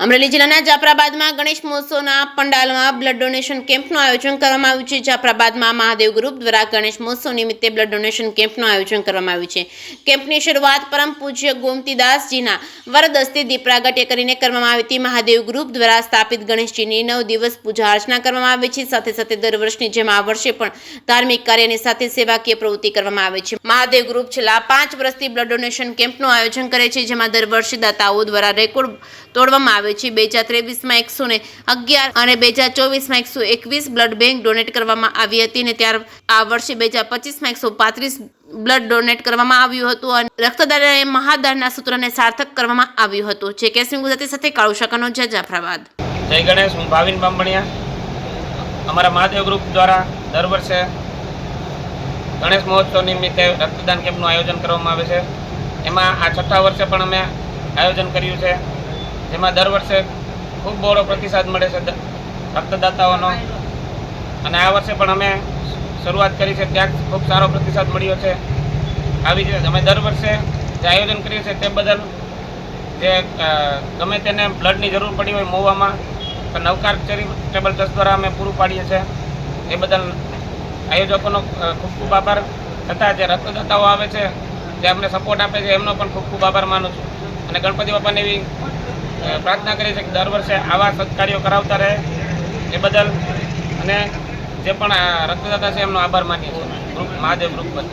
અમરેલી જિલ્લાના જાફરાબાદમાં ગણેશ મહોત્સવના પંડાલમાં blood donation કેમ્પનું આયોજન કરવામાં આવ્યું છે। જાફરાબાદમાં મહાદેવ ગ્રુપ દ્વારા ગણેશ મહોત્સવ નિમિત્તે બ્લડ ડોનેશન કેમ્પનું આયોજન કરવામાં આવ્યું છે। કેમ્પની શરૂઆત પરમ પૂજ્ય ગોમતીદાસજીના વરદસ્તે દીપ પ્રાગટ્ય કરીને કરવામાં આવી હતી। મહાદેવ ગ્રુપ દ્વારા સ્થાપિત ગણેશજીની 9 દિવસ પૂજા અર્ચના કરવામાં આવે છે। સાથે સાથે દર વર્ષની જેમ આ વર્ષે પણ ધાર્મિક કાર્યની સાથે સેવાકીય પ્રવૃત્તિ કરવામાં આવે છે। મહાદેવ ગ્રુપ છેલ્લા 5 વર્ષથી બ્લડ ડોનેશન કેમ્પનું આયોજન કરે છે, જેમાં દર વર્ષે દાતાઓ દ્વારા રેકોર્ડ તોડવામાં આવે છે। 2023માં 111 અને 2024માં 121 બ્લડ બેંક ડોનેટ કરવામાં આવી હતી અને ત્યાર આ વર્ષે 2025માં 135 બ્લડ ડોનેટ કરવામાં આવ્યું હતું અને રક્તદાન એ મહાદાનના સૂત્રને સાર્થક કરવામાં આવ્યું હતું। જે કેસમી ગુજરાતી સાથે કાળુ શાકાનો જાફરાબાદ। જય ગણેશ, હું ભાવિન બામણિયા। અમારા મહાદેવ ગ્રુપ દ્વારા દર વર્ષે ગણેશ મહોત્સવ નિમિત્તે રક્તદાન કેમ્પનું આયોજન કરવામાં આવે છે। એમાં આ 6થા વર્ષે પણ અમે આયોજન કર્યું છે, જેમાં દર વર્ષે ખૂબ બહોળો પ્રતિસાદ મળે છે રક્તદાતાઓનો અને આ વર્ષે પણ અમે શરૂઆત કરી છે ત્યાં ખૂબ સારો પ્રતિસાદ મળ્યો છે। આવી રીતે અમે દર વર્ષે જે આયોજન કરીએ છીએ તે બદલ જે ગમે તેને બ્લડની જરૂર પડી હોય મહુવામાં તો નવકાર ચેરિટેબલ ટ્રસ્ટ દ્વારા અમે પૂરું પાડીએ છીએ। એ બદલ આયોજકોનો ખૂબ ખૂબ આભાર, તથા જે રક્તદાતાઓ આવે છે જે અમને સપોર્ટ આપે છે એમનો પણ ખૂબ ખૂબ આભાર માનું છું અને ગણપતિ બાપાને એવી પ્રાર્થના કરી છે કે દર વર્ષે આવા સત્કાર્યો કરાવતા રહે એ બદલ અને જે પણ રક્તદાતા છે એમનો આભાર માનીએ છીએ ગ્રુપ મહાદેવ ગ્રુપ પર।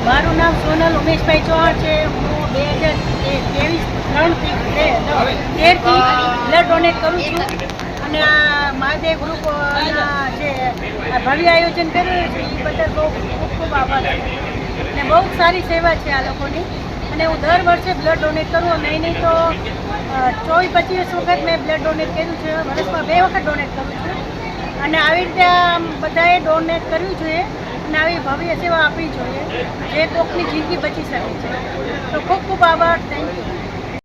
મારું નામ સોનલ ઉમેશભાઈ ચૌહાણ છે। હું 2013થી બ્લડ ડોનેટ કરું છું અને આ મહાદેવ ગ્રુપના જે ભવ્ય આયોજન કર્યું છે એ બદલ ખૂબ ખૂબ આભાર છે અને બહુ સારી સેવા છે આ લોકોની અને હું દર વર્ષે બ્લડ ડોનેટ કરું, નહીં તો 24-25 વખત મેં બ્લડ ડોનેટ કર્યું છે। વર્ષમાં 2 વખત ડોનેટ કરું છું અને આવી રીતે બધાએ ડોનેટ કરવું જોઈએ અને આવી ભવ્ય સેવા આપવી જોઈએ જે કોકની જિંદગી બચી શકે છે। તો ખૂબ ખૂબ આભાર, થેન્ક યુ।